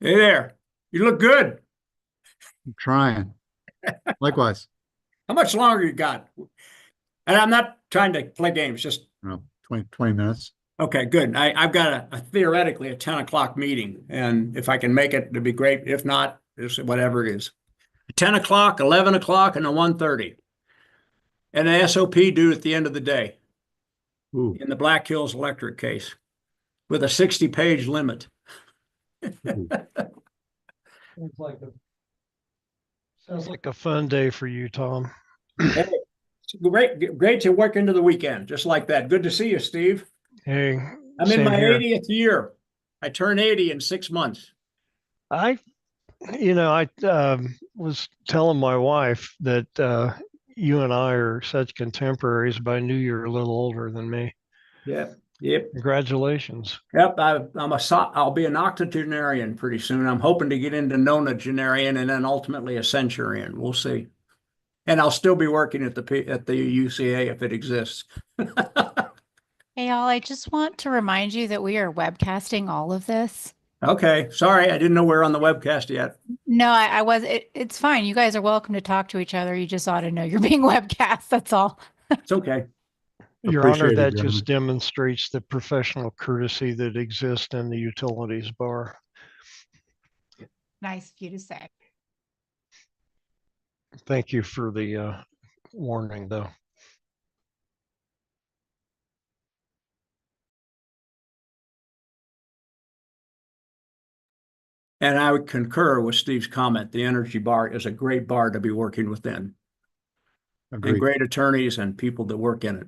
Hey there. You look good. I'm trying. Likewise. How much longer you got? And I'm not trying to play games, just 20 minutes. okay, good. I've got a theoretically a 10 o'clock meeting, and if I can make it, it'd be great. If not, it's whatever it is. 10 o'clock, 11 o'clock, and a 1:30. And an SOP due at the end of the day Ooh, in the Black Hills Electric case with a 60-page limit. ooh. Sounds like a sounds like a fun day for you, Tom. Hey, it's great to work into the weekend, just like that. Good to see you, Steve. Hey, I'm in same my here. 80th year. I turn 80 in 6 months. I, I was telling my wife that you and I are such contemporaries, but I knew you were a little older than me. Yep. Yep. Congratulations. Yep. I'll be an octogenarian pretty soon. I'm hoping to get into nonagenarian and then ultimately a centurion. We'll see. And I'll still be working at the UCA if it exists. Hey, y'all, I just want to remind you that we are webcasting all of this. Okay. Sorry, I didn't know we were on the webcast yet. No, it's fine. You guys are welcome to talk to each other. You just ought to know you're being webcast. That's all. It's okay. Your Honor, Appreciate it, that just gentlemen. demonstrates the professional courtesy that exists in the utilities bar. Nice of you to say. Thank you for the warning, though. And I would concur with Steve's comment. The Energy Bar is a great bar to be working within, and Agreed. great attorneys and people that work in it.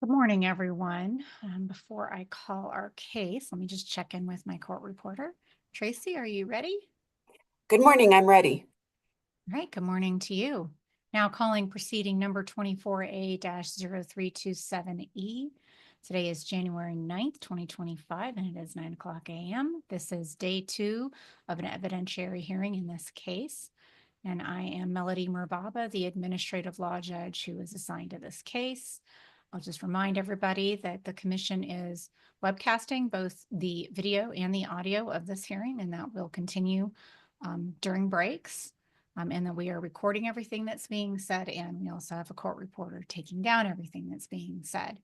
Good morning, everyone. Before I call our case, let me just check in with my court reporter. Tracy, are you ready? Good morning, I'm ready. All right, good morning to you. Now calling proceeding number 24A-0327E. Today is January 9th, 2025, and it is 9:00 a.m. This is day 2 of an evidentiary hearing in this case. And I am Melody Mirbaba, the administrative law judge who is assigned to this case. I'll just remind everybody that the commission is webcasting both the video and the audio of this hearing, and that will continue during breaks. And that we are recording everything that's being said, and we also have a court reporter taking down everything that's being said.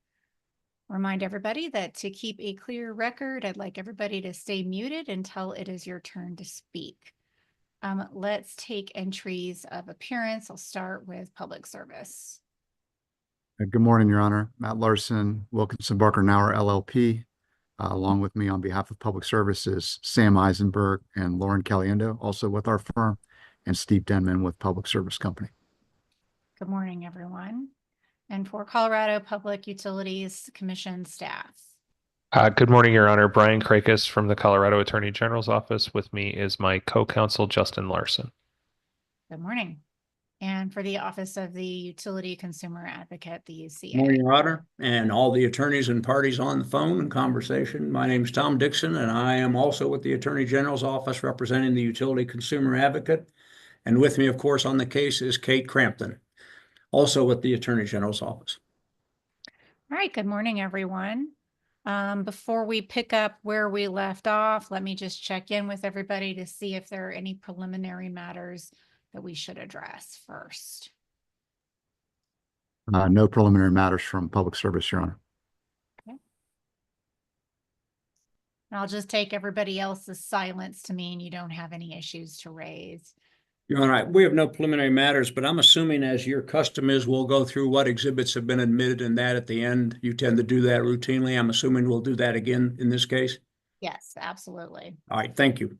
Remind everybody that to keep a clear record, I'd like everybody to stay muted until it is your turn to speak. Let's take entries of appearance. I'll start with public service. Good morning, Your Honor. Matt Larson, Wilkinson Barker Nauer LLP. Along with me on behalf of Public Services, Sam Eisenberg and Lauren Caliendo, also with our firm, and Steve Denman with Public Service Company. Good morning, everyone. And for Colorado Public Utilities Commission staff. Good morning, Your Honor. Brian Krakis from the Colorado Attorney General's Office. With me is my co-counsel, Justin Larson. Good morning. And for the Office of the Utility Consumer Advocate, the ECA. Morning, Your Honor, and all the attorneys and parties on the phone and conversation. My name is Tom Dixon, and I am also with the Attorney General's Office representing the Utility Consumer Advocate. And with me, of course, on the case is Kate Crampton, also with the Attorney General's Office. All right, good morning, everyone. Before we pick up where we left off, let me just check in with everybody to see if there are any preliminary matters that we should address first. No preliminary matters from Public Service, Your Honor. Okay. And I'll just take everybody else's silence to mean you don't have any issues to raise. Your Honor, we have no preliminary matters, but I'm assuming, as your custom is, we'll go through what exhibits have been admitted and that at the end. You tend to do that routinely. I'm assuming we'll do that again in this case. Yes, absolutely. All right, thank you.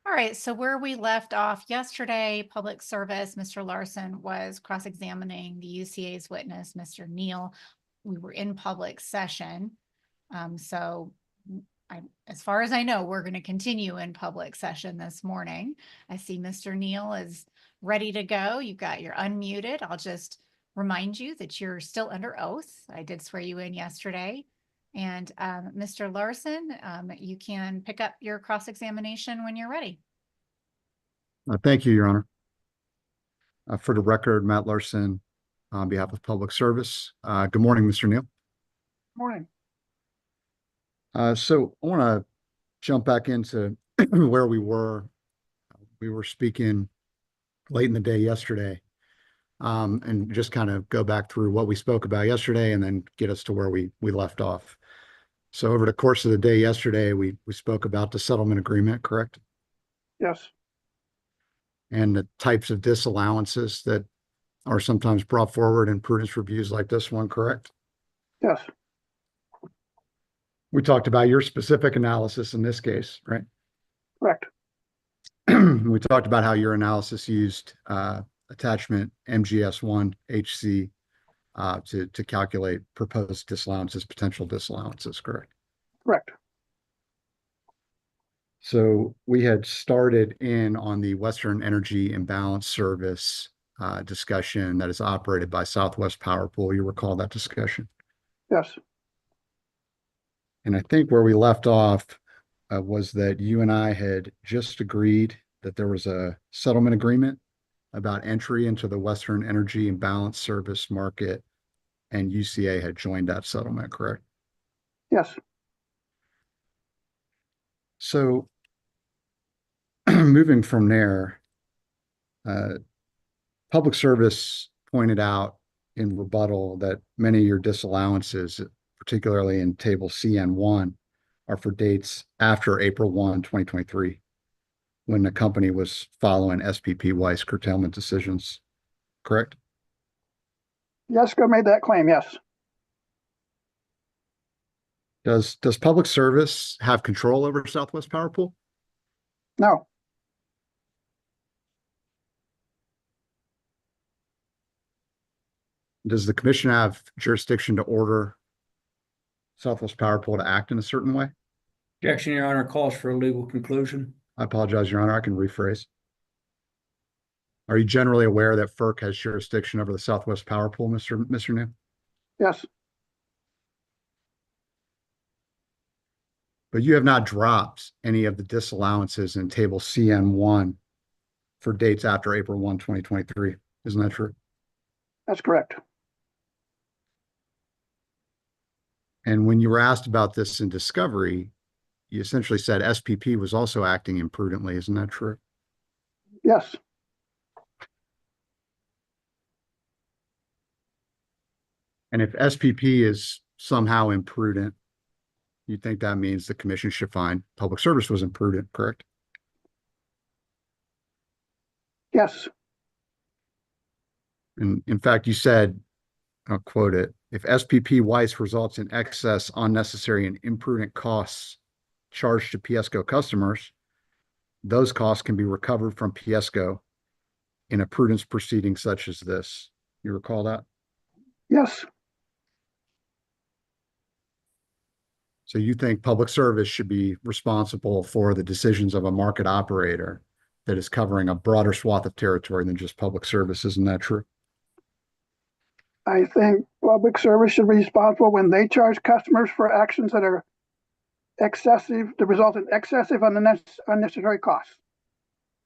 All right, so where we left off yesterday, Public Service, Mr. Larson was cross-examining the UCA's witness, Mr. Neal. We were in public session. As far as I know, we're going to continue in public session this morning. I see Mr. Neal is ready to go. You've got your unmuted. I'll just remind you that you're still under oath. I did swear you in yesterday. And Mr. Larson, you can pick up your cross-examination when you're ready. Thank you, Your Honor. For the record, Matt Larson on behalf of Public Service. Good morning, Mr. Neal. Morning. So I want to jump back into where we were. We were speaking late in the day yesterday, and just kind of go back through what we spoke about yesterday and then get us to where we left off. So over the course of the day yesterday, we spoke about the settlement agreement, correct? Yes. And the types of disallowances that are sometimes brought forward in prudence reviews like this one, correct? Yes. We talked about your specific analysis in this case, right? Correct. We talked about how your analysis used attachment MGS1 HC to calculate proposed disallowances, potential disallowances, correct? Correct. So we had started in on the Western Energy Imbalance Service discussion that is operated by Southwest Power Pool. You recall that discussion? Yes. And I think where we left off was that you and I had just agreed that there was a settlement agreement about entry into the Western Energy Imbalance Service market, and UCA had joined that settlement, correct? Yes. So moving from there, Public Service pointed out in rebuttal that many of your disallowances, particularly in table CN1, are for dates after April 1, 2023, when the company was following SPP Weiss curtailment decisions, correct? Jessica made that claim, yes. Does Public Service have control over Southwest Power Pool? No. Does the commission have jurisdiction to order Southwest Power Pool to act in a certain way? Objection, Your Honor, calls for a legal conclusion. I apologize, Your Honor. I can rephrase. Are you generally aware that FERC has jurisdiction over the Southwest Power Pool, Mr. New? Yes, But you have not dropped any of the disallowances in table CN1 for dates after April 1, 2023. Isn't that true? that's correct. And when you were asked about this in discovery, you essentially said SPP was also acting imprudently. Isn't that true? Yes, And if SPP is somehow imprudent, you think that means the commission should find public service was imprudent, correct? yes, And in fact, you said, I'll quote it, if SPP Weiss results in excess, unnecessary, and imprudent costs charged to PSCO customers, those costs can be recovered from PSCO in a prudence proceeding such as this. You recall that? yes, So you think public service should be responsible for the decisions of a market operator that is covering a broader swath of territory than just public service. Isn't that true? I think public service should be responsible when they charge customers for actions that are excessive, that result in excessive unnecessary costs.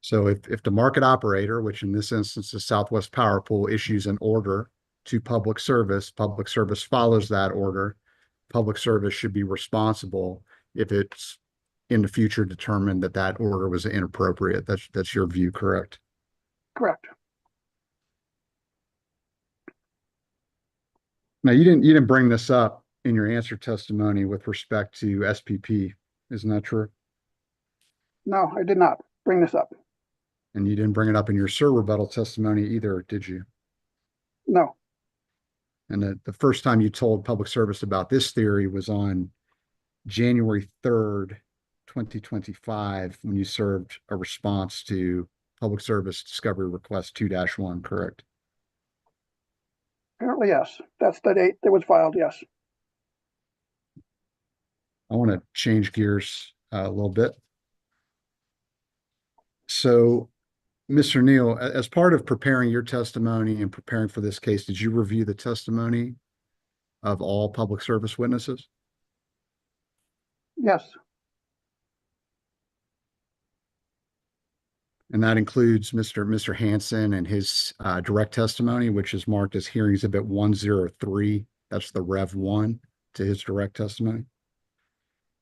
So if the market operator, which in this instance is Southwest Power Pool, issues an order to public service follows that order, public service should be responsible if it's in the future determined that that order was inappropriate. That's your view, correct? Correct. Now, you didn't bring this up in your answer testimony with respect to SPP. Isn't that true? No, I did not bring this up. And you didn't bring it up in your SIR rebuttal testimony either, did you? No, And the first time you told public service about this theory was on January 3rd, 2025, when you served a response to Public Service Discovery Request 2-1, correct? apparently, yes. That's the date that was filed, yes. I want to change gears a little bit. So, Mr. Neal, as part of preparing your testimony and preparing for this case, did you review the testimony of all public service witnesses? Yes, And that includes Mr. Hansen and his direct testimony, which is marked as hearing exhibit 103. That's the Rev 1 to his direct testimony.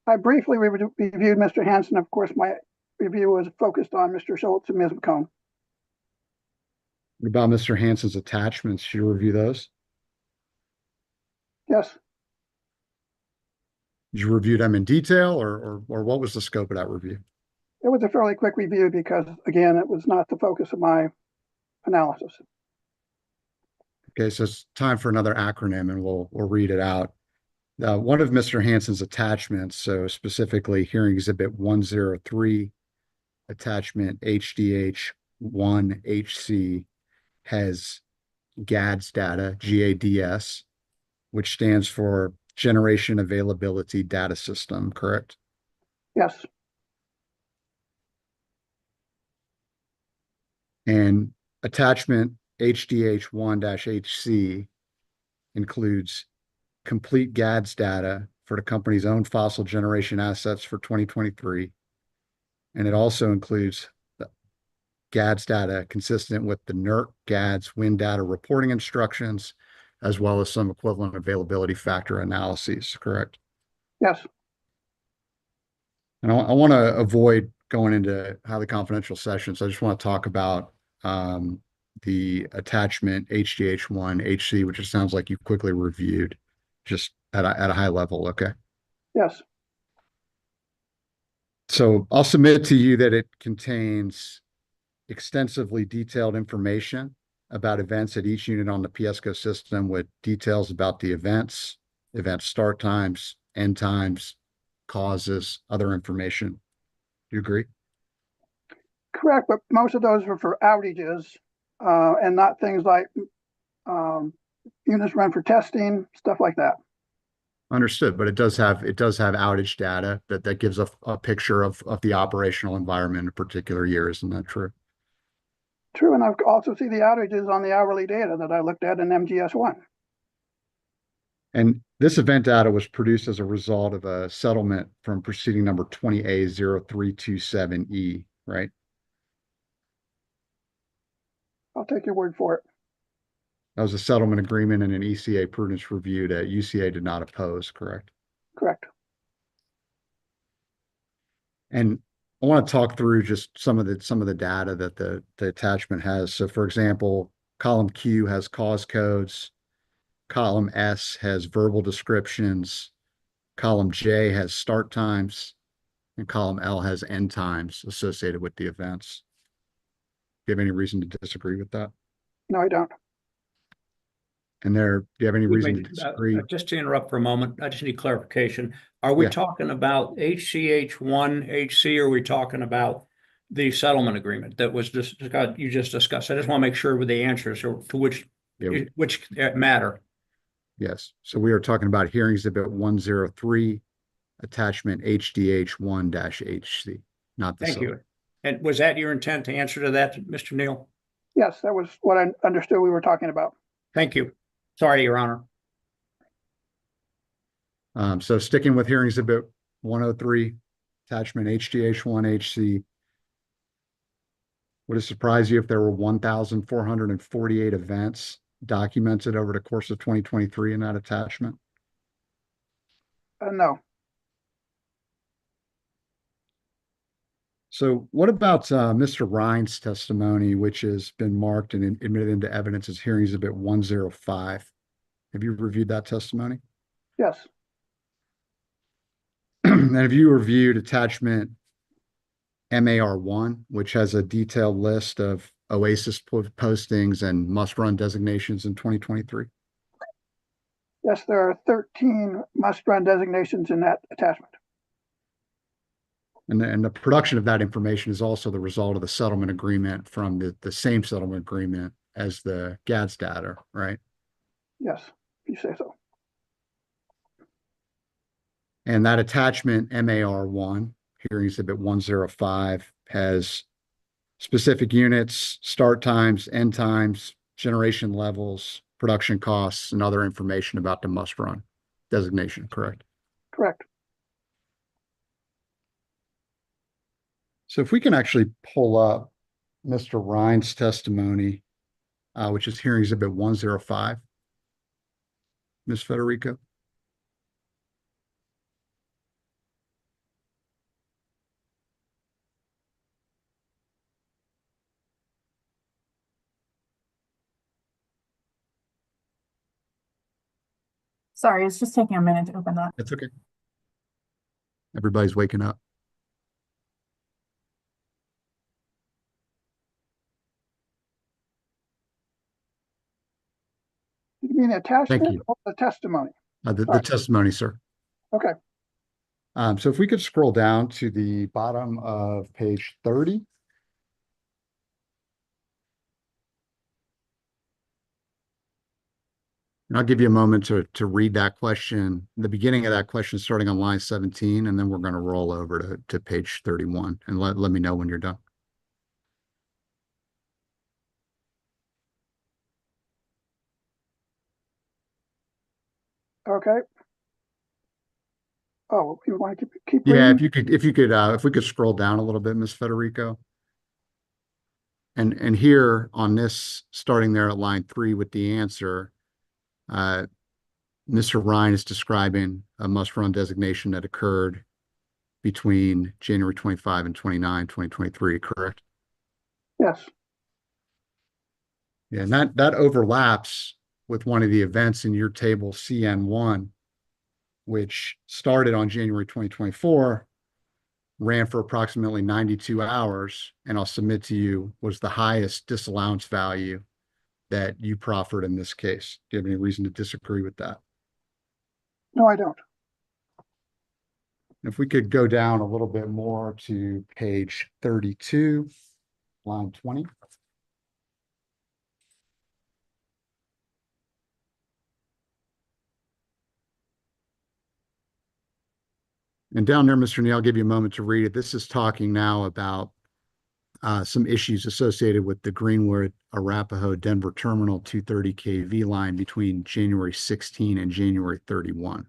I briefly reviewed Mr. Hansen. Of course, my review was focused on Mr. Schultz and Ms. McCone. What about Mr. Hansen's attachments? Should you review those? Yes, Did you review them in detail, or what was the scope of that review? it was a fairly quick review because, again, it was not the focus of my analysis. Okay, so it's time for another acronym, and we'll read it out. One of Mr. Hansen's attachments, so specifically hearing exhibit 103, attachment HDH1HC, has GADS data, GADS, which stands for Generation Availability Data System, correct? Yes, And attachment HDH1-HC includes complete GADS data for the company's own fossil generation assets for 2023. And it also includes the GADS data consistent with the NERC GADS wind data reporting instructions, as well as some equivalent availability factor analyses, correct? yes, And I want to avoid going into highly confidential sessions. I just want to talk about the attachment HDH1HC, which it sounds like you quickly reviewed just at a high level. Okay. yes, So I'll submit to you that it contains extensively detailed information about events at each unit on the PSCO system, with details about the events, event start times, end times, causes, other information. Do you agree? correct. But most of those were for outages and not things like, units run for testing, stuff like that. Understood, but it does have outage data that gives a picture of the operational environment in a particular year. Isn't that true? True, and I also see the outages on the hourly data that I looked at in MGS1. And this event data was produced as a result of a settlement from proceeding number 24A-0327E, right? I'll take your word for it. That was a settlement agreement and an ECA Prudence review that UCA did not oppose, correct? Correct. And I want to talk through just some of the data that the attachment has. So for example, column Q has cause codes, column S has verbal descriptions, column J has start times, and column L has end times associated with the events. Do you have any reason to disagree with that? No, I don't. And do you have any reason to Wait, disagree? just to interrupt for a moment, I just need clarification. Are we Yeah. talking about HCH1, HC, or are we talking about the settlement agreement that was just, you just discussed? I just want to make sure with the answers to which matter. Yes. So we are talking about hearing exhibit 103, attachment HDH1-HC, not the Thank you. And was that your intent to answer to that, Mr. Neal? Yes, that was what I understood we were talking about. Thank you. Sorry, Your Honor. So sticking with hearing exhibit 103, attachment HDH1-HC, would it surprise you if there were 1,448 events documented over the course of 2023 in that attachment? No. So what about Mr. Ryan's testimony, which has been marked and admitted into evidence as hearing exhibit 105? Have you reviewed that testimony? Yes. And have you reviewed attachment MAR1, which has a detailed list of OASIS postings and must-run designations in 2023? Yes, there are 13 must-run designations in that attachment. And the production of that information is also the result of the settlement agreement from the same settlement agreement as the GADS data, right? Yes, if you say so. And that attachment MAR1, hearing exhibit 105, has specific units, start times, end times, generation levels, production costs, and other information about the must-run designation, correct? Correct. So if we can actually pull up Mr. Ryan's testimony, which is hearing exhibit 105, Ms. Federico. Sorry, it's just taking a minute to open that. That's okay. Everybody's waking up. You mean the attachment you. or the testimony? The testimony, sir. Okay. So if we could scroll down to the bottom of page 30. And I'll give you a moment to read that question, the beginning of that question starting on line 17, and then we're going to roll over to page 31 and let me know when you're done. Okay. Oh, you want to keep Yeah, reading? if we could scroll down a little bit, Ms. Federico. And here on this, starting there at line 3 with the answer, Mr. Ryan is describing a must-run designation that occurred between January 25 and 29, 2023, correct? Yes. Yeah, and that overlaps with one of the events in your table CN1, which started on January 2024, ran for approximately 92 hours, and I'll submit to you was the highest disallowance value that you proffered in this case. Do you have any reason to disagree with that? No, I don't. If we could go down a little bit more to page 32, line 20. And down there, Mr. Neal, I'll give you a moment to read it. This is talking now about some issues associated with the Greenwood Arapahoe Denver Terminal 230 kV line between January 16 and January 31.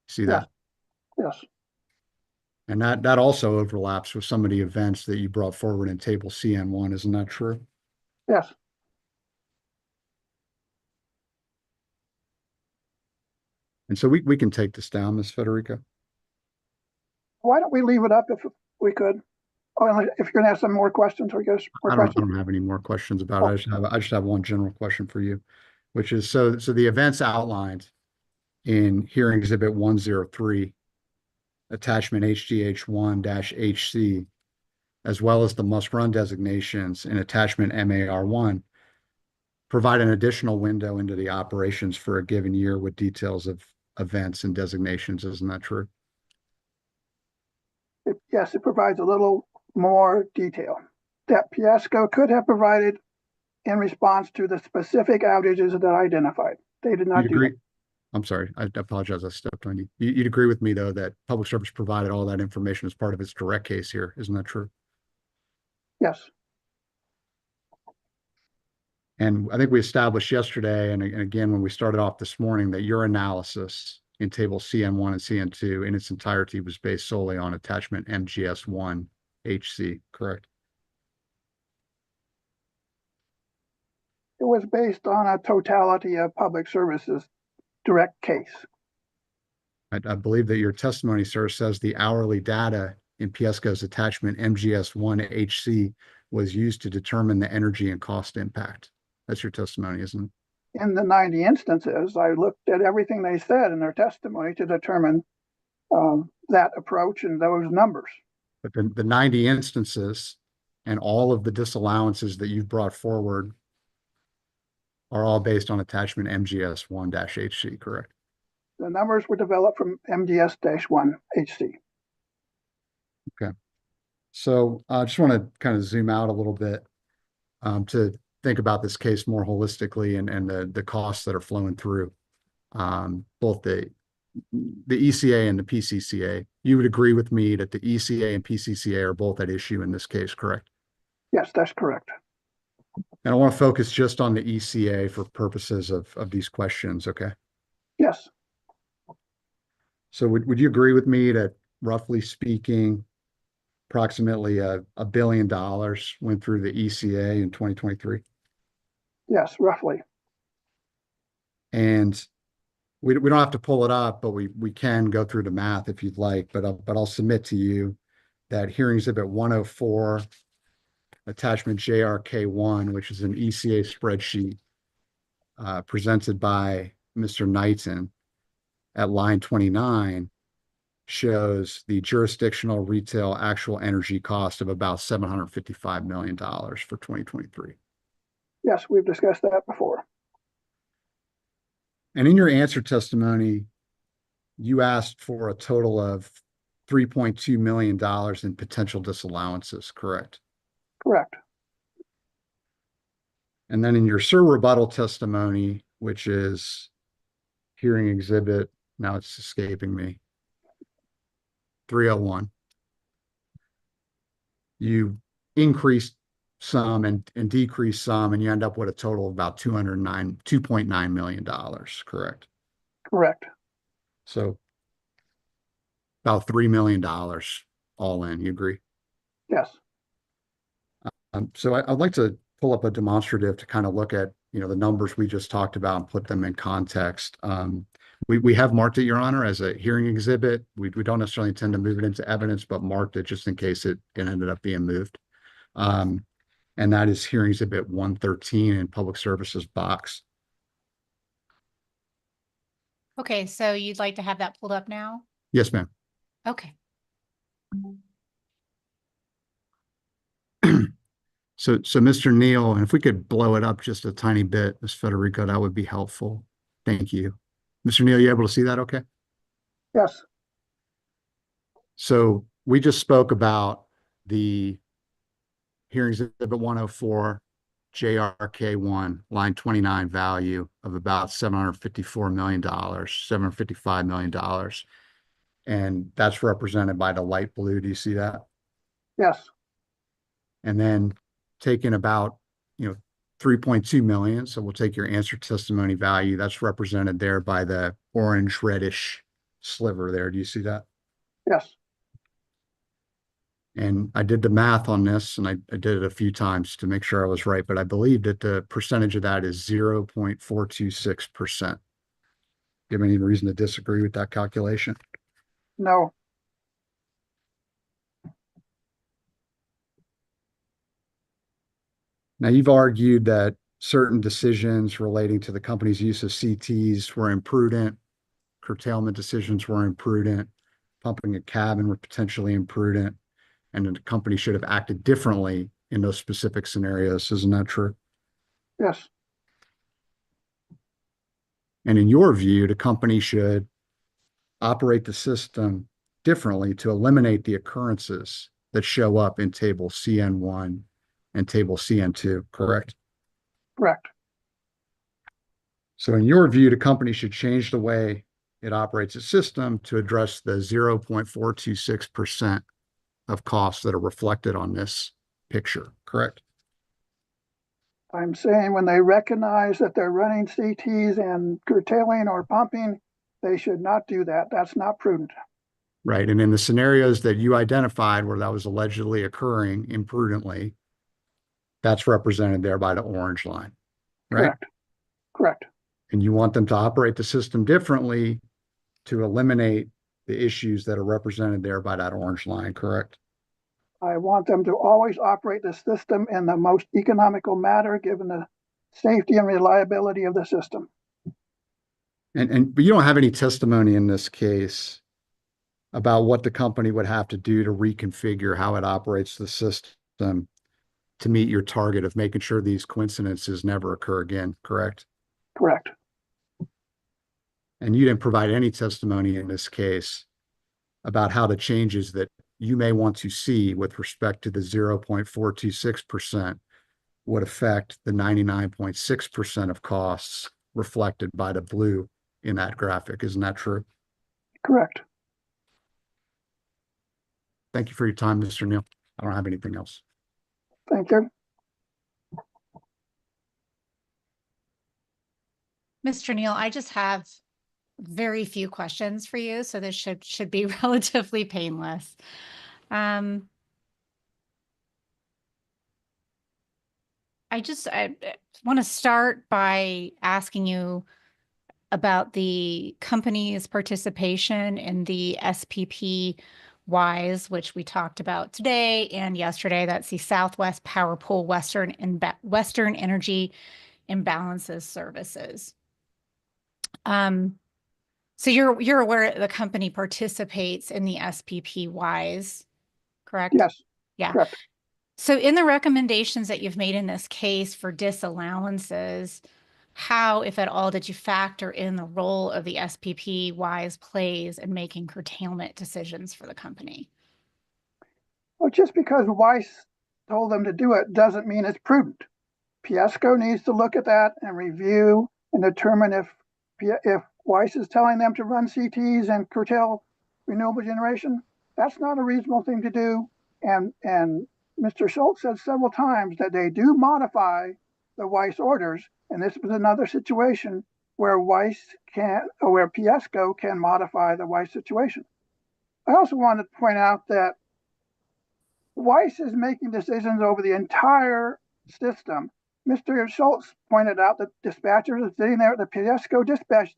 See that? Yes, And that also overlaps with some of the events that you brought forward in table CN1, isn't that true? yes. And so we can take this down, Ms. Federico. Why don't we leave it up if we could? Oh, and if you're gonna have some more questions, or just more I questions? don't have any more questions about it. I just have one general question for you, which is, so the events outlined in hearing exhibit 103, attachment HGH1-HC, as well as the must-run designations in attachment MAR1, provide an additional window into the operations for a given year with details of events and designations. Isn't that true? Yes, it provides a little more detail that Piesco could have provided in response to the specific outages that I identified. They did not You'd do agree? that. I'm sorry, I apologize, I stepped on you. You'd agree with me, though, that Public Service provided all that information as part of its direct case here. Isn't that true? Yes, And I think we established yesterday, and again, when we started off this morning, that your analysis in table CN1 and CN2 in its entirety was based solely on attachment MGS1-HC, correct? it was based on a totality of public services direct case. I believe that your testimony, sir, says the hourly data in Piesco's attachment MGS1-HC was used to determine the energy and cost impact. That's your testimony, isn't it? In the 90 instances, I looked at everything they said in their testimony to determine that approach and those numbers. But the 90 instances and all of the disallowances that you've brought forward are all based on attachment MGS1-HC, correct? The numbers were developed from MGS-1-HC. Okay. So I just want to kind of zoom out a little bit to think about this case more holistically and the costs that are flowing through both the ECA and the PCCA. You would agree with me that the ECA and PCCA are both at issue in this case, correct? Yes, that's correct. And I want to focus just on the ECA for purposes of these questions, okay? Yes, So would you agree with me that, roughly speaking, approximately $1 billion went through the ECA in 2023? yes, roughly. And we don't have to pull it up, but we can go through the math if you'd like. But I'll submit to you that hearing exhibit 104, attachment JRK1, which is an ECA spreadsheet presented by Mr. Knighton at line 29, shows the jurisdictional retail actual energy cost of about $755 million for 2023. Yes, we've discussed that before. And in your answer testimony, you asked for a total of $3.2 million in potential disallowances, correct? Correct. And then in your sir rebuttal testimony, which is hearing exhibit, now it's escaping me, 301, you increased some and decreased some, and you end up with a total of about $2.9 million, correct? Correct. So about $3 million all in, you agree? Yes. So I'd like to pull up a demonstrative to kind of look at, the numbers we just talked about and put them in context. We have marked it, Your Honor, as a hearing exhibit. We don't necessarily intend to move it into evidence, but marked it just in case it ended up being moved. And that is hearing exhibit 113 in Public Services box. Okay, so you'd like to have that pulled up now? Yes, ma'am. Okay. So Mr. Neal, and if we could blow it up just a tiny bit, Ms. Federico, that would be helpful. Thank you. Mr. Neal, you able to see that okay? Yes. So we just spoke about the hearings exhibit 104, JRK1, line 29 value of about $754 million, $755 million. And that's represented by the light blue. Do you see that? Yes, And then taking about, 3.2 million. So we'll take your answer testimony value. That's represented there by the orange reddish sliver there. Do you see that? yes, And I did the math on this, and I did it a few times to make sure I was right, but I believe that the percentage of that is 0.426%. Do you have any reason to disagree with that calculation? no, Now, you've argued that certain decisions relating to the company's use of CTs were imprudent, curtailment decisions were imprudent, pumping a cabin were potentially imprudent, and the company should have acted differently in those specific scenarios. Isn't that true? yes, And in your view, the company should operate the system differently to eliminate the occurrences that show up in table CN1 and table CN2, correct? correct. So in your view, the company should change the way it operates its system to address the 0.426% of costs that are reflected on this picture, correct? I'm saying when they recognize that they're running CTs and curtailing or pumping, they should not do that. That's not prudent. Right. And in the scenarios that you identified where that was allegedly occurring imprudently, that's represented there by the orange line, right? Correct. Correct. And you want them to operate the system differently to eliminate the issues that are represented there by that orange line, correct? I want them to always operate the system in the most economical manner, given the safety and reliability of the system. But you don't have any testimony in this case about what the company would have to do to reconfigure how it operates the system to meet your target of making sure these coincidences never occur again, correct? Correct. And you didn't provide any testimony in this case about how the changes that you may want to see with respect to the 0.426% would affect the 99.6% of costs reflected by the blue in that graphic. Isn't that true? Correct. Thank you for your time, Mr. Neal. I don't have anything else. Thank you. Mr. Neal, I just have very few questions for you, so this should be relatively painless. I want to start by asking you about the company's participation in the SPP WISE, which we talked about today and yesterday. That's the Southwest Power Pool Western Energy Imbalances Services. So you're aware the company participates in the SPP WISE, correct? Yes. Yeah. Correct. So in the recommendations that you've made in this case for disallowances, how, if at all, did you factor in the role of the SPP WISE plays in making curtailment decisions for the company? Well, just because Weiss told them to do it doesn't mean it's prudent. PSCO needs to look at that and review and determine if Weiss is telling them to run CTs and curtail renewable generation. That's not a reasonable thing to do. And Mr. Schultz said several times that they do modify the Weiss orders. And this was another situation where where PSCO can modify the Weiss situation. I also want to point out that Weiss is making decisions over the entire system. Mr. Schultz pointed out that dispatchers are sitting there at the PSCO dispatch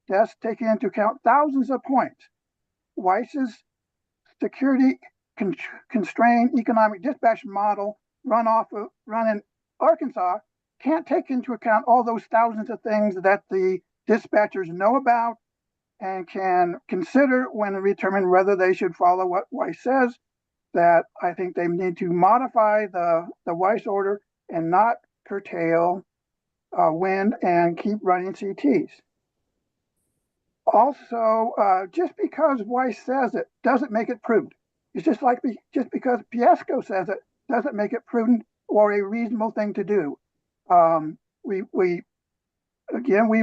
desk taking into account thousands of points. Weiss's security constrained economic dispatch model run in Arkansas can't take into account all those thousands of things that the dispatchers know about and can consider when determining whether they should follow what Weiss says. That I think they need to modify the Weiss order and not curtail wind and keep running CTs. Also, just because Weiss says it doesn't make it prudent. It's just because PSCO says it doesn't make it prudent or a reasonable thing to do. We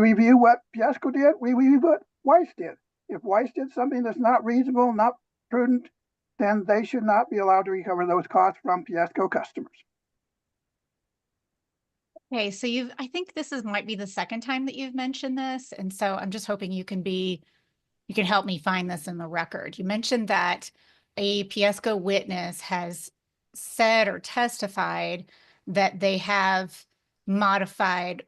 review what PSCO did. We review what Weiss did. If Weiss did something that's not reasonable, not prudent, then they should not be allowed to recover those costs from Fiasco customers. Okay, so I think this might be the second time that you've mentioned this. And so I'm just hoping you can help me find this in the record. You mentioned that a Fiasco witness has said or testified that they have modified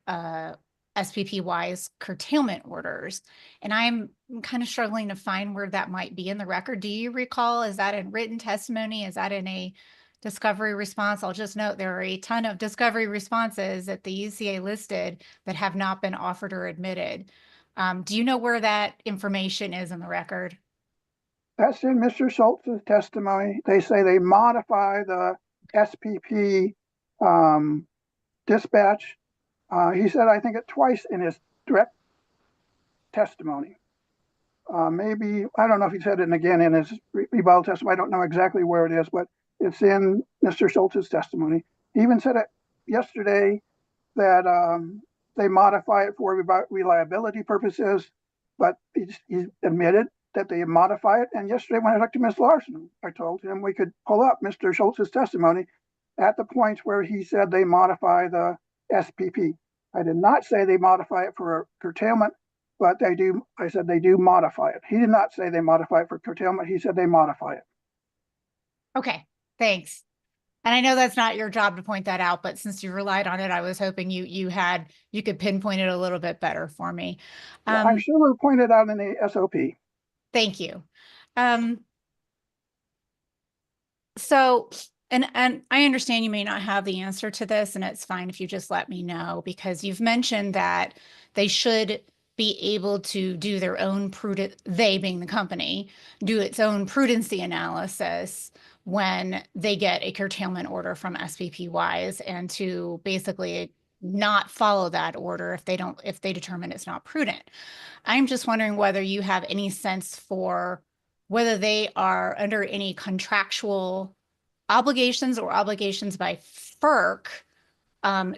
SPPY's curtailment orders. And I'm kind of struggling to find where that might be in the record. Do you recall, is that in written testimony? Is that in a discovery response? I'll just note there are a ton of discovery responses that the ECA listed that have not been offered or admitted. Do you know where that information is in the record? That's in Mr. Schultz's testimony. They say they modify the SPP dispatch. He said, I think it twice in his direct testimony. Maybe, I don't know if he said it again in his rebuttal testimony. I don't know exactly where it is, but it's in Mr. Schultz's testimony. He even said it yesterday that they modify it for reliability purposes, but he admitted that they modify it. And yesterday when I talked to Ms. Larson, I told him we could pull up Mr. Schultz's testimony at the points where he said they modify the SPP. I did not say they modify it for curtailment, but they do. I said they do modify it. He did not say they modify it for curtailment. He said they modify it. Okay, thanks. And I know that's not your job to point that out, but since you relied on it, I was hoping you could pinpoint it a little bit better for me. I'm sure we'll point it out in the SOP. Thank you. So, and I understand you may not have the answer to this, and it's fine if you just let me know, because you've mentioned that they should be able to do their own they being the company, do its own prudency analysis when they get a curtailment order from SPPYs, and to basically not follow that order if they determine it's not prudent. I'm just wondering whether you have any sense for whether they are under any contractual obligations or obligations by FERC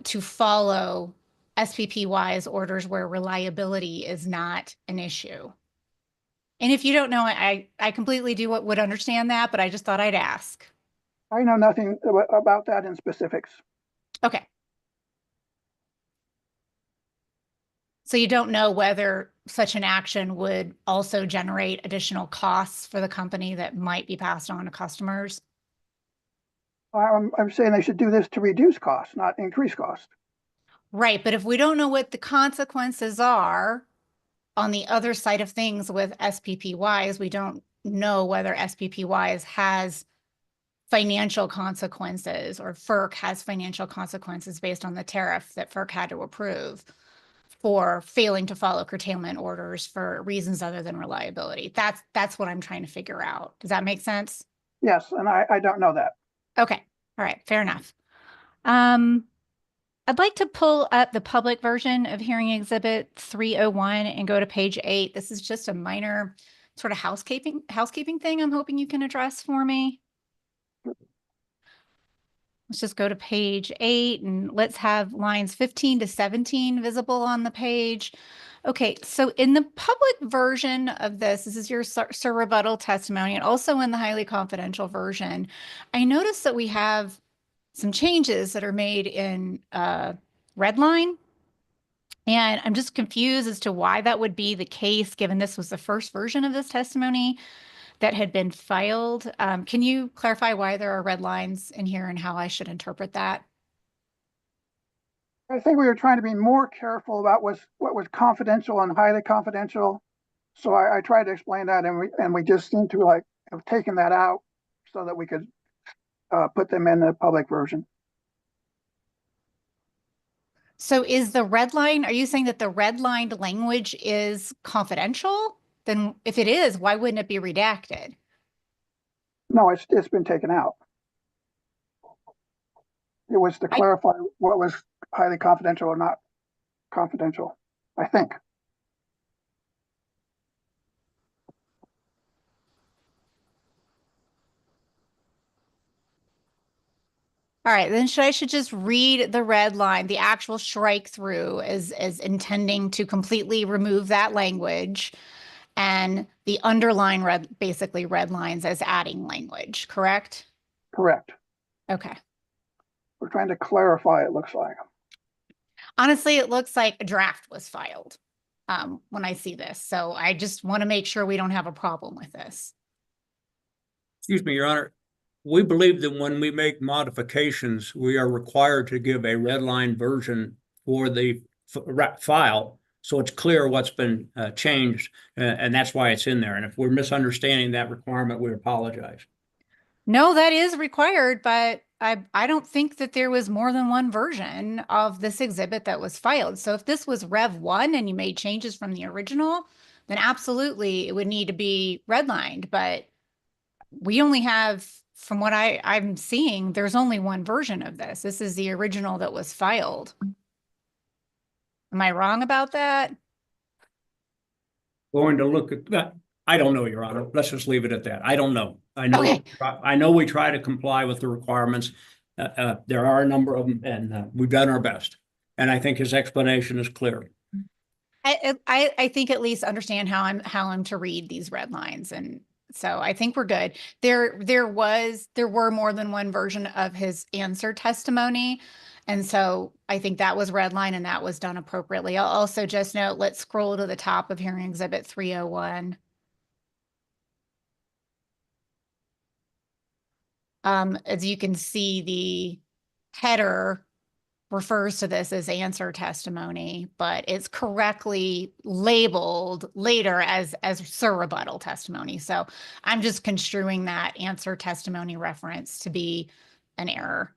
to follow SPPY's orders where reliability is not an issue. And if you don't know, I completely would understand that, but I just thought I'd ask. I know nothing about that in specifics. Okay. So you don't know whether such an action would also generate additional costs for the company that might be passed on to customers? I'm saying they should do this to reduce costs, not increase costs. Right, but if we don't know what the consequences are on the other side of things with SPPYs, we don't know whether SPPYs has financial consequences or FERC has financial consequences based on the tariff that FERC had to approve for failing to follow curtailment orders for reasons other than reliability. That's what I'm trying to figure out. Does that make sense? Yes, and I don't know that. Okay, all right, fair enough. I'd like to pull up the public version of hearing exhibit 301 and go to page 8. This is just a minor sort of housekeeping thing I'm hoping you can address for me. Let's just go to page 8 and let's have lines 15 to 17 visible on the page. Okay, so in the public version of this is your Sir rebuttal testimony, and also in the highly confidential version, I noticed that we have some changes that are made in red line. And I'm just confused as to why that would be the case, given this was the first version of this testimony that had been filed. Can you clarify why there are red lines in here and how I should interpret that? I think we were trying to be more careful about what was confidential and highly confidential. So I tried to explain that, and we just seem to have taken that out so that we could put them in the public version. So is the red line, are you saying that the redlined language is confidential? Then if it is, why wouldn't it be redacted? No, it's been taken out. It was to clarify what was highly confidential or not confidential, I think. All right, then I should just read the red line, the actual strike through as intending to completely remove that language. and the underline basically red lines as adding language, correct? Correct. Okay. We're trying to clarify, it looks like. Honestly, it looks like a draft was filed when I see this. So I just want to make sure we don't have a problem with this. Excuse me, Your Honor. We believe that when we make modifications, we are required to give a red line version for the file, so it's clear what's been changed, and that's why it's in there. And if we're misunderstanding that requirement, we apologize. No, that is required, but I don't think that there was more than one version of this exhibit that was filed. So if this was Rev 1 and you made changes from the original, then absolutely it would need to be redlined. But we only have, from what I'm seeing, there's only one version of this. This is the original that was filed. Am I wrong about that? Going to look at that. I don't know, Your Honor. Let's just leave it at that. I don't know. I know. Okay. I know we try to comply with the requirements. There are a number of them, and we've done our best. And I think his explanation is clear. I think at least understand how I'm to read these red lines, and so I think we're good. There were more than one version of his answer testimony, and so I think that was red line and that was done appropriately. I'll also just note, let's scroll to the top of hearing exhibit 301. As you can see, the header refers to this as answer testimony, but it's correctly labeled later as rebuttal testimony. So I'm just construing that answer testimony reference to be an error.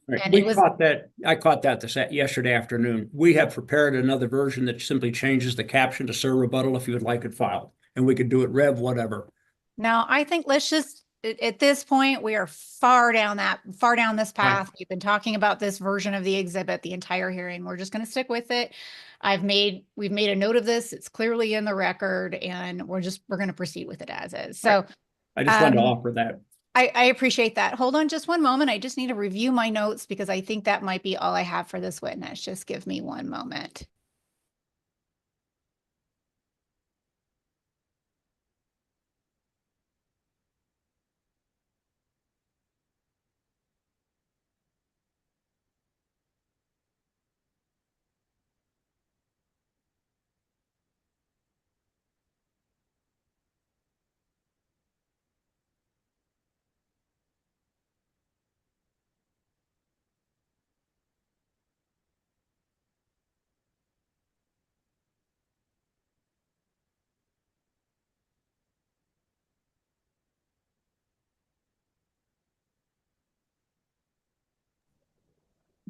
Right. And We it was, caught that. I caught that yesterday afternoon. We have prepared another version that simply changes the caption to Sir Rebuttal if you would like it filed, and we could do it Rev whatever. now I think let's just, at this point, we are far down this path. We've been talking about this version of the exhibit the entire hearing. We're just going to stick with it. We've made a note of this. It's clearly in the record, and we're going to proceed with it as is. So I just wanted to offer that. I appreciate that. Hold on just one moment. I just need to review my notes because I think that might be all I have for this witness. Just give me one moment.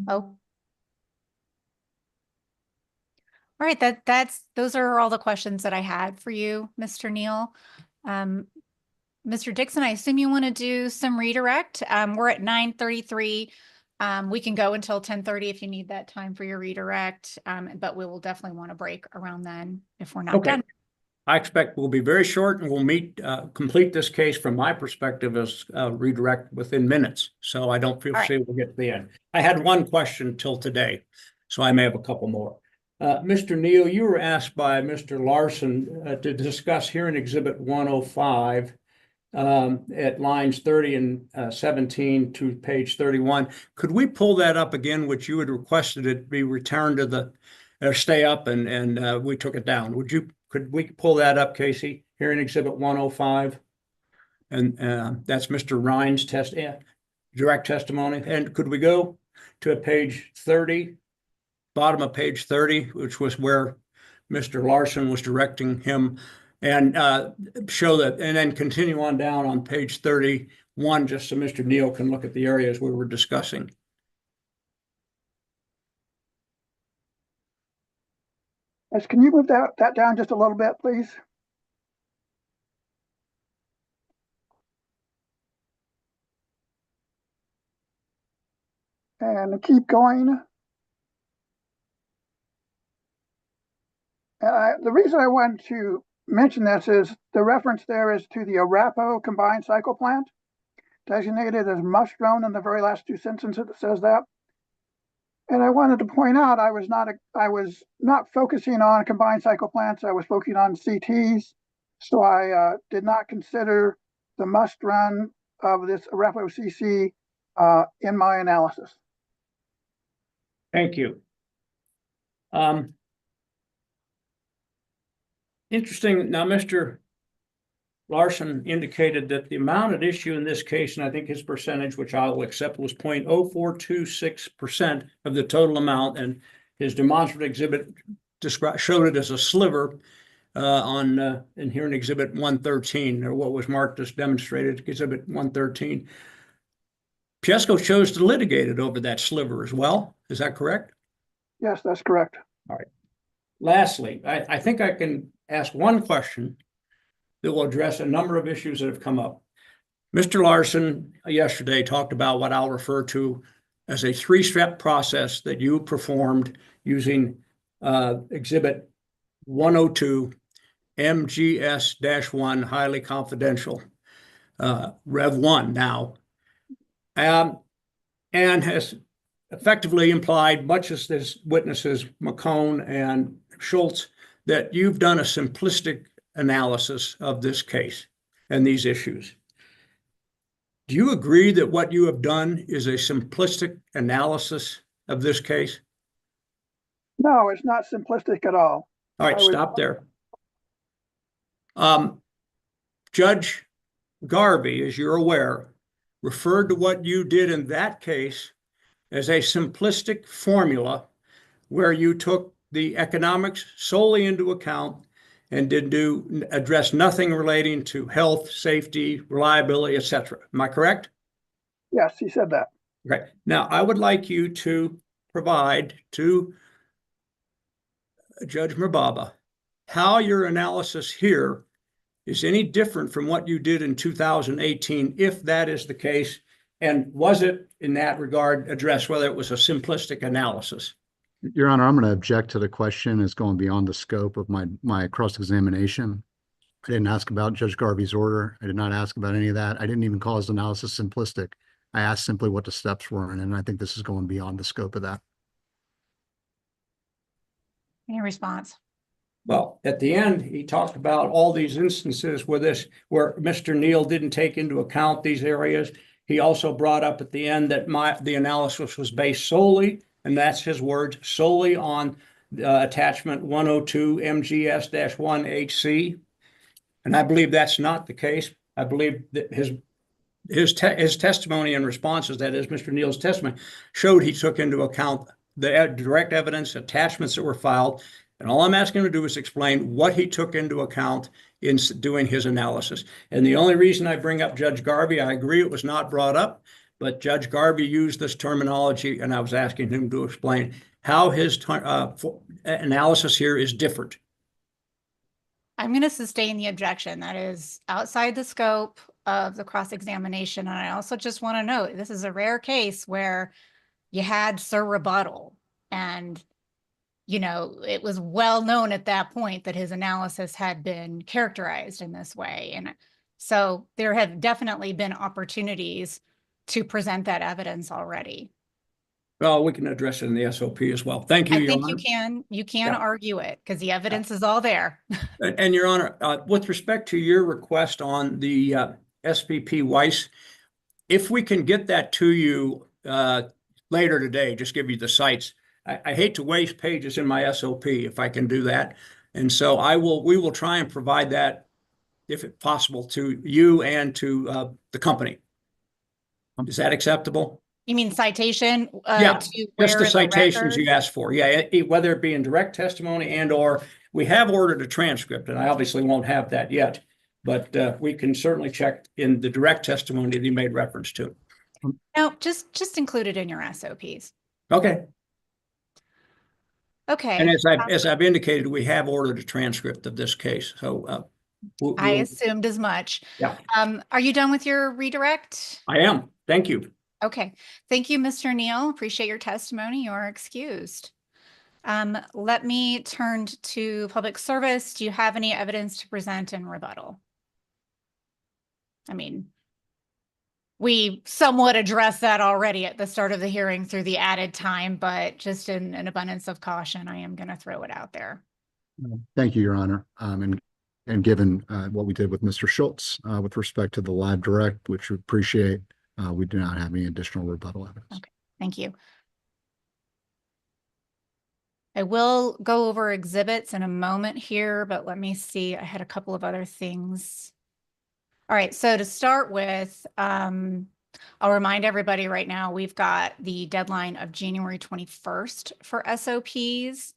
Oh. All right, those are all the questions that I had for you, Mr. Neal. Mr. Dixon, I assume you want to do some redirect. We're at 9:33. We can go until 10:30 if you need that time for your redirect, but we will definitely want to break around then if we're not done. I expect we'll be very short, and we'll complete this case from my perspective as redirect within minutes. So I don't foresee we'll get to the end. I had one question till today, so I may have a couple more. Mr. Neal, you were asked by Mr. Larson to discuss hearing exhibit 105 at lines 30 and 17 to page 31. Could we pull that up again, which you had requested it be returned to stay up, and we took it down? Could we pull that up, Casey? Hearing exhibit 105, and that's Mr. Ryan's direct testimony. And could we go to page 30? Bottom of page 30, which was where Mr. Larson was directing him, and show that, and then continue on down on page 31, just so Mr. Neal can look at the areas we were discussing. Yes, can you move that down just a little bit, please? And keep going. The reason I wanted to mention this is the reference there is to the Arapahoe combined cycle plant, designated as must-run in the very last two sentences. It says that. And I wanted to point out, I was not focusing on combined cycle plants. I was focusing on CTs. So I did not consider the must run of this Arapahoe CC in my analysis. Thank you. Interesting. Now, Mr. Larson indicated that the amount at issue in this case, and I think his percentage, which I will accept, was 0.0426% of the total amount, and his demonstrative exhibit showed it as a sliver in here in Exhibit 113, or what was marked as demonstrated, Exhibit 113. Piesco chose to litigate it over that sliver as well. Is that correct? Yes, that's correct. All right. Lastly, I think I can ask one question that will address a number of issues that have come up. Mr. Larson yesterday talked about what I'll refer to as a three-step process that you performed using Exhibit 102 MGS-1 highly confidential, Rev 1 now, and has effectively implied, much as this witnesses McCone and Schultz, that you've done a simplistic analysis of this case and these issues. Do you agree that what you have done is a simplistic analysis of this case? No, it's not simplistic at all. All right, stop there. Judge Garvey, as you're aware, referred to what you did in that case as a simplistic formula where you took the economics solely into account and did address nothing relating to health, safety, reliability, etc. Am I correct? Yes, he said that. Okay. Now, I would like you to provide to Judge Mirbaba how your analysis here is any different from what you did in 2018, if that is the case, and was it in that regard addressed whether it was a simplistic analysis? Your Honor, I'm going to object to the question as going beyond the scope of my cross-examination. I didn't ask about Judge Garvey's order. I did not ask about any of that. I didn't even call his analysis simplistic. I asked simply what the steps were, and I think this is going beyond the scope of that. Any response? Well, at the end, he talked about all these instances where Mr. Neal didn't take into account these areas. He also brought up at the end that the analysis was based solely, and that's his words, solely on attachment 102 MGS-1HC. And I believe that's not the case. I believe that his testimony and responses, that is Mr. Neal's testimony, showed he took into account the direct evidence, attachments that were filed. And all I'm asking him to do is explain what he took into account in doing his analysis. And the only reason I bring up Judge Garvey, I agree it was not brought up, but Judge Garvey used this terminology, and I was asking him to explain how his analysis here is different. I'm going to sustain the objection. That is outside the scope of the cross-examination. And I also just want to note, this is a rare case where you had Sir rebuttal, and you know, it was well known at that point that his analysis had been characterized in this way. And so there have definitely been opportunities to present that evidence already. Well, we can address it in the SOP as well. Thank you, I Your think Honor. you can argue it because the evidence is all there. And Your Honor, with respect to your request on the SPP Weiss, if we can get that to you later today, just give you the sites. I hate to waste pages in my SOP if I can do that. And so we will try and provide that, if it's possible, to you and to the company. Is that acceptable? You mean citation? Yeah, to just where the in citations record? you asked for. Yeah, whether it be in direct testimony and or we have ordered a transcript, and I obviously won't have that yet, but we can certainly check in the direct testimony that you made reference to. No, just include it in your SOPs. Okay. Okay. And as I've indicated, we have ordered a transcript of this case. So I assumed as much. Yeah. Are you done with your redirect? I am. Thank you. Okay. Thank you, Mr. Neal. Appreciate your testimony. You are excused. Let me turn to public service. Do you have any evidence to present in rebuttal? I mean, we somewhat addressed that already at the start of the hearing through the added time, but just in an abundance of caution, I am going to throw it out there. Thank you, Your Honor. And given what we did with Mr. Schultz with respect to the live direct, which we appreciate, we do not have any additional rebuttal evidence. Okay, thank you. I will go over exhibits in a moment here, but let me see. I had a couple of other things. All right, so to start with, I'll remind everybody right now, we've got the deadline of January 21st for SOPs.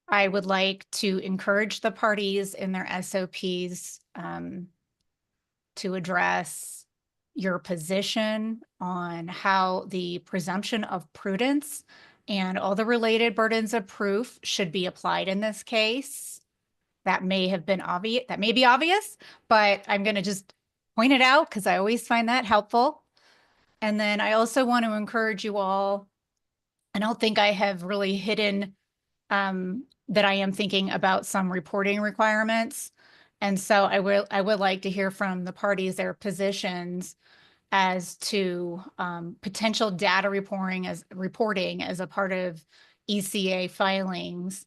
I would like to encourage the parties in their SOPs to address your position on how the presumption of prudence and all the related burdens of proof should be applied in this case. That may have been obvious, that may be obvious, but I'm going to just point it out because I always find that helpful. And then I also want to encourage you all, I don't think I have really hidden that I am thinking about some reporting requirements. And so I would like to hear from the parties, their positions as to potential data reporting as a part of ECA filings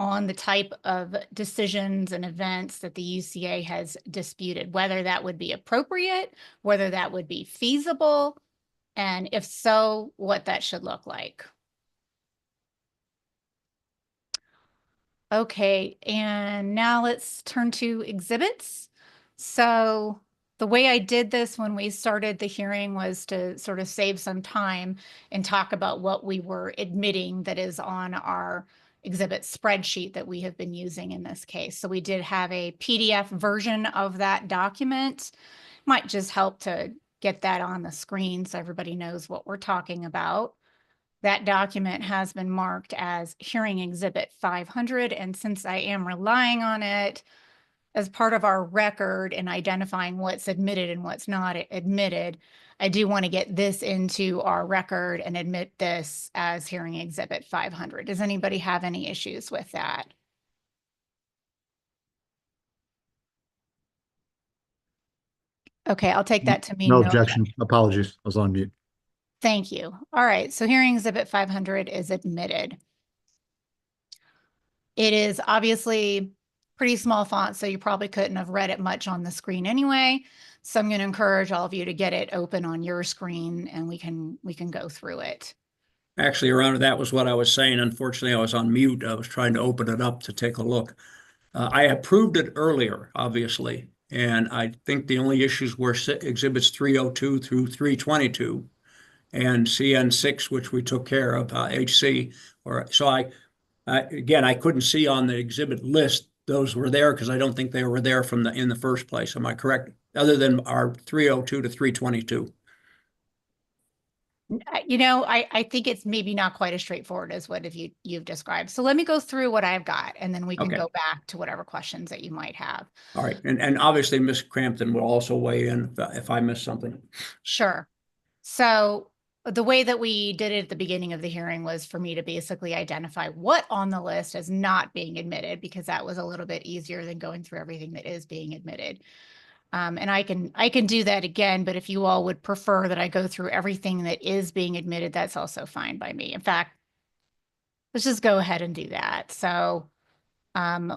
on the type of decisions and events that the ECA has disputed, whether that would be appropriate, whether that would be feasible, and if so, what that should look like. Okay, and now let's turn to exhibits. So the way I did this when we started the hearing was to sort of save some time and talk about what we were admitting that is on our exhibit spreadsheet that we have been using in this case. So we did have a PDF version of that document. Might just help to get that on the screen so everybody knows what we're talking about. That document has been marked as hearing exhibit 500. And since I am relying on it as part of our record in identifying what's admitted and what's not admitted, I do want to get this into our record and admit this as hearing exhibit 500. Does anybody have any issues with that? Okay, I'll take that to mean No objection. Apologies. I was on mute. Thank you. All right, so hearing exhibit 500 is admitted. It is obviously pretty small font, so you probably couldn't have read it much on the screen anyway. So I'm going to encourage all of you to get it open on your screen and we can go through it. Actually, Your Honor, that was what I was saying. Unfortunately, I was on mute. I was trying to open it up to take a look. I approved it earlier, obviously, and I think the only issues were exhibits 302 through 322 and CN6, which we took care of, HC. Again, I couldn't see on the exhibit list those were there because I don't think they were there in the first place. Am I correct? Other than our 302 to 322. You know, I think it's maybe not quite as straightforward as what you've described. So let me go through what I've got, and then we can go back to whatever questions that you might have. All right, and obviously Ms. Crampton will also weigh in if I miss something. Sure. So the way that we did it at the beginning of the hearing was for me to basically identify what on the list is not being admitted, because that was a little bit easier than going through everything that is being admitted. And I can do that again, but if you all would prefer that I go through everything that is being admitted, that's also fine by me. In fact, let's just go ahead and do that. So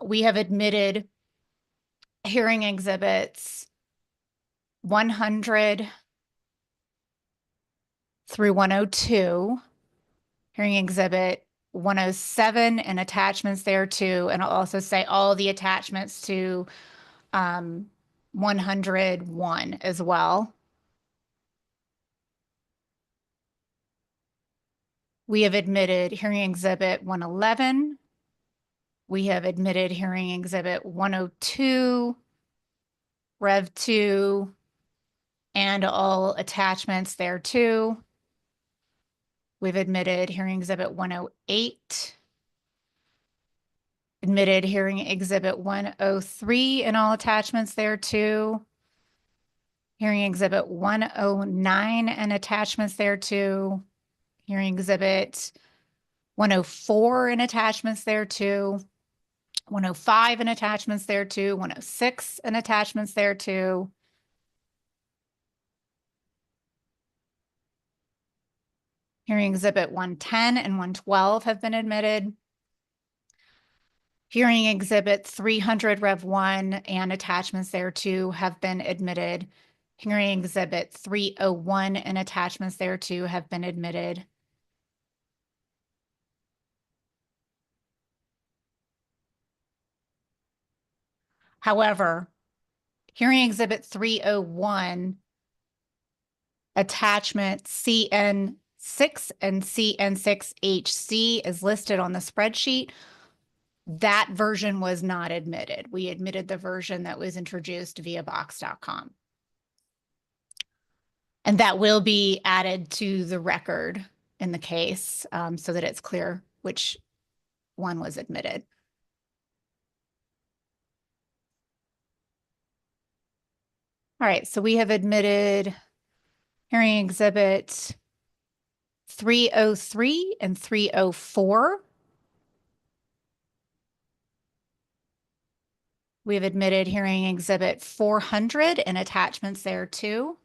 we have admitted hearing exhibits 100 through 102, hearing exhibit 107 and attachments there too. And I'll also say all the attachments to 101 as well. We have admitted hearing exhibit 111. We have admitted hearing exhibit 102, Rev 2, and all attachments there too. We've admitted hearing exhibit 108. Admitted hearing exhibit 103 and all attachments there too. Hearing exhibit 109 and attachments there too. Hearing exhibit 104 and attachments there too. 105 and attachments there too. 106 and attachments there too. Hearing Exhibit 110 and 112 have been admitted. Hearing Exhibit 300 Rev 1 and attachments thereto have been admitted. Hearing Exhibit 301 and attachments thereto have been admitted. However, Hearing Exhibit 301, attachment CN6 and CN6HC is listed on the spreadsheet. That version was not admitted. We admitted the version that was introduced via box.com. And that will be added to the record in the case so that it's clear which one was admitted. All right, so we have admitted Hearing Exhibit 303 and 304. We have admitted Hearing Exhibit 400 and attachments thereto.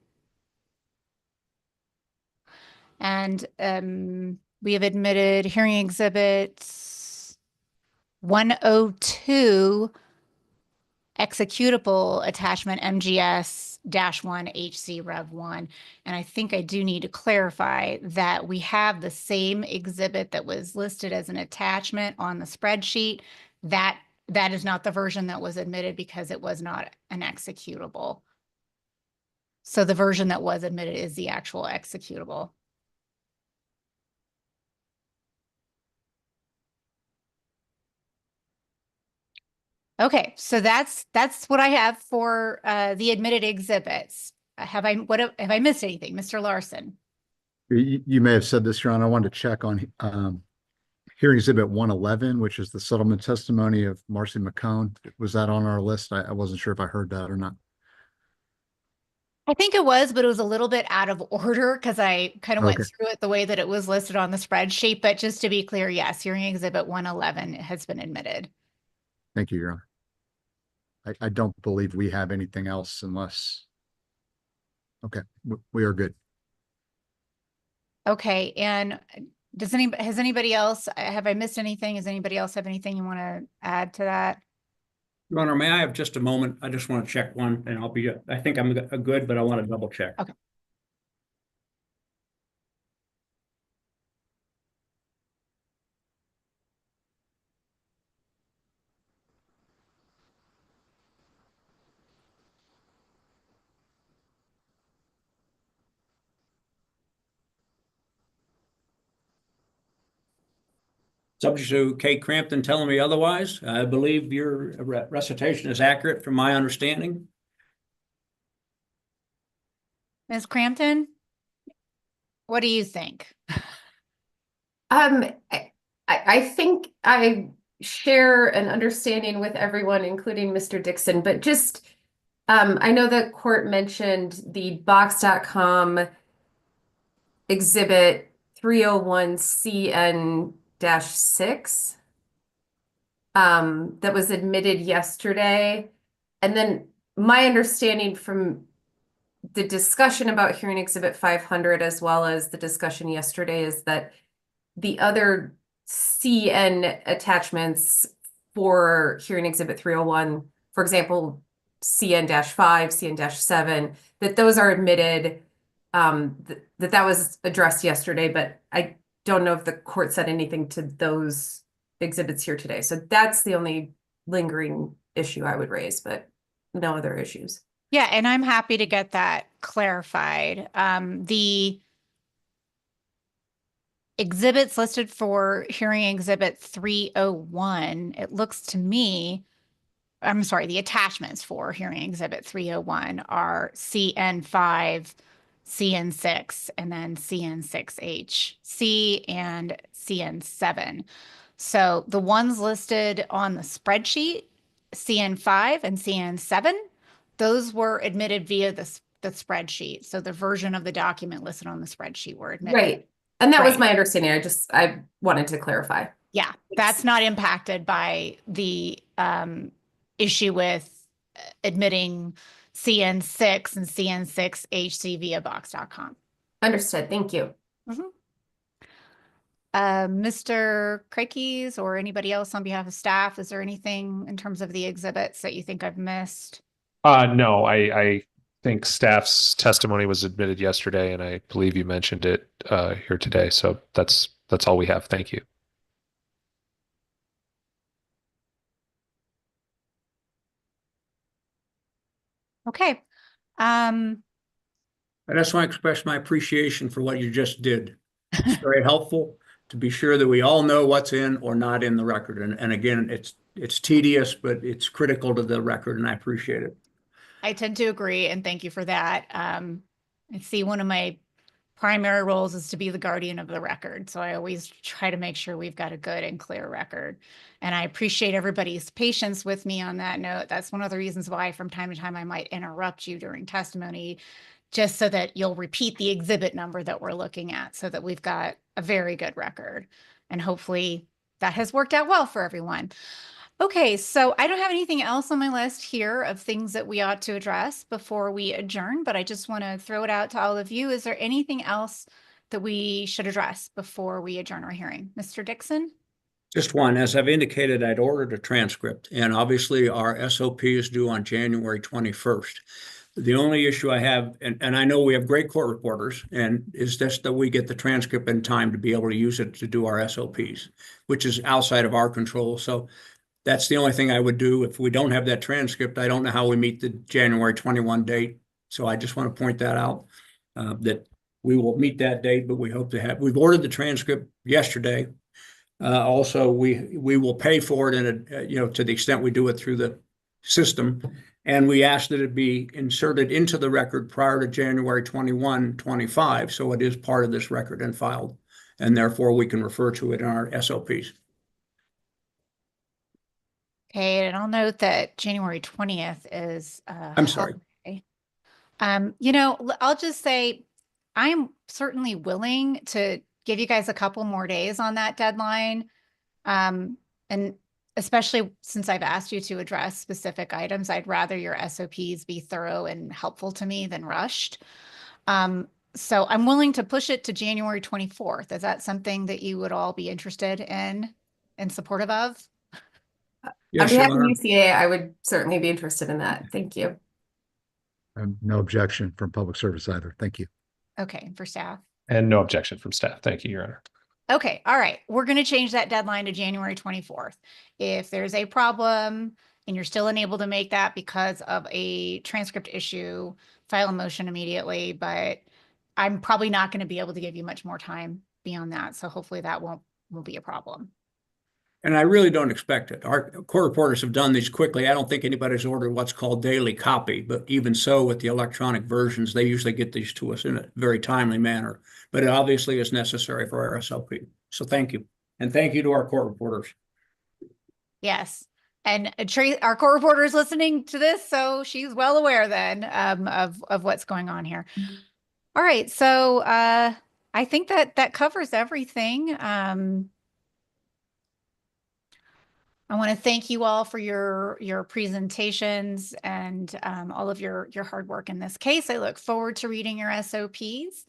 And we have admitted Hearing Exhibits 102, executable attachment MGS-1 HC Rev 1. And I think I do need to clarify that we have the same exhibit that was listed as an attachment on the spreadsheet. That is not the version that was admitted because it was not an executable. So the version that was admitted is the actual executable. Okay, so that's what I have for the admitted exhibits. Have I missed anything, Mr. Larson? You may have said this, Your Honor. I wanted to check on Hearing Exhibit 111, which is the settlement testimony of Marcy McCone. Was that on our list? I wasn't sure if I heard that or not. I think it was, but it was a little bit out of order because I kind of went Okay. through it the way that it was listed on the spreadsheet. But just to be clear, yes, Hearing Exhibit 111 has been admitted. Thank you, Your Honor. I don't believe we have anything else unless. Okay, we are good. Okay, and has anybody else, have I missed anything? Does anybody else have anything you want to add to that? Your Honor, may I have just a moment? I just want to check one and I think I'm good, but I want to double check. Okay. Subject to Kate Crampton telling me otherwise, I believe your recitation is accurate from my understanding. Ms. Crampton, what do you think? I think I share an understanding with everyone, including Mr. Dixon, but just I know the court mentioned the box.com exhibit 301CN-6 that was admitted yesterday. And then my understanding from the discussion about Hearing Exhibit 500 as well as the discussion yesterday is that the other CN attachments for Hearing Exhibit 301, for example, CN-5, CN-7, that those are admitted, that was addressed yesterday, but I don't know if the court said anything to those exhibits here today. So that's the only lingering issue I would raise, but no other issues. Yeah, and I'm happy to get that clarified. The exhibits listed for Hearing Exhibit 301, it looks to me, I'm sorry, the attachments for Hearing Exhibit 301 are CN5, CN6, and then CN6HC and CN7. So the ones listed on the spreadsheet, CN5 and CN7, those were admitted via the spreadsheet. So the version of the document listed on the spreadsheet were admitted. Right. And that was Right. my understanding. I wanted to clarify. Yeah, that's not impacted by the issue with admitting CN6 and CN6HC via box.com. Understood. Thank you. Mhm. Mr. Kreikes or anybody else on behalf of staff, is there anything in terms of the exhibits that you think I've missed? No, I think staff's testimony was admitted yesterday, and I believe you mentioned it here today. So that's all we have. Thank you. Okay. I just want to express my appreciation for what you just did. It's very helpful to be sure that we all know what's in or not in the record. And again, it's tedious, but it's critical to the record, and I appreciate it. I tend to agree, and thank you for that. I see one of my primary roles is to be the guardian of the record. So I always try to make sure we've got a good and clear record. And I appreciate everybody's patience with me on that note. That's one of the reasons why from time to time I might interrupt you during testimony, just so that you'll repeat the exhibit number that we're looking at so that we've got a very good record. And hopefully that has worked out well for everyone. Okay, so I don't have anything else on my list here of things that we ought to address before we adjourn, but I just want to throw it out to all of you. Is there anything else that we should address before we adjourn our hearing? Mr. Dixon? Just one, as I've indicated, I'd ordered a transcript, and obviously our SOP is due on January 21st. The only issue I have, and I know we have great court reporters, and is just that we get the transcript in time to be able to use it to do our SOPs, which is outside of our control. So that's the only thing I would do. If we don't have that transcript, I don't know how we meet the January 21 date. So I just want to point that out, that we will meet that date, but we hope to have, we've ordered the transcript yesterday. Also, we will pay for it in to the extent we do it through the system. And we ask that it be inserted into the record prior to January 21, 25. So it is part of this record and filed, and therefore we can refer to it in our SOPs. Okay, and I'll note that January 20th is I'm sorry. holiday. I'll just say I am certainly willing to give you guys a couple more days on that deadline. And especially since I've asked you to address specific items, I'd rather your SOPs be thorough and helpful to me than rushed. So I'm willing to push it to January 24th. Is that something that you would all be interested in and supportive of? Yes, On behalf Your of Honor. ECA, I would certainly be interested in that. Thank you. No objection from public service either. Thank you. Okay, for staff. And no objection from staff. Thank you, Your Honor. Okay, all right. We're going to change that deadline to January 24th. If there's a problem and you're still unable to make that because of a transcript issue, file a motion immediately, but I'm probably not going to be able to give you much more time beyond that. So hopefully that won't be a problem. And I really don't expect it. Our court reporters have done these quickly. I don't think anybody's ordered what's called daily copy, but even so, with the electronic versions, they usually get these to us in a very timely manner. But it obviously is necessary for our SOP. So thank you. And thank you to our court reporters. Yes. And our court reporter is listening to this, so she's well aware then of what's going on here. All right. So I think that covers everything. I want to thank you all for your presentations and all of your hard work in this case. I look forward to reading your SOPs,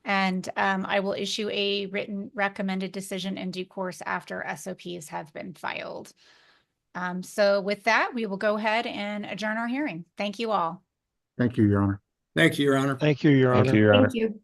and I will issue a written recommended decision in due course after SOPs have been filed. So with that, we will go ahead and adjourn our hearing. Thank you all. Thank you, Your Honor. Thank you, Your Honor. Thank you, Your Honor. Thank you, Your Honor. Thank you.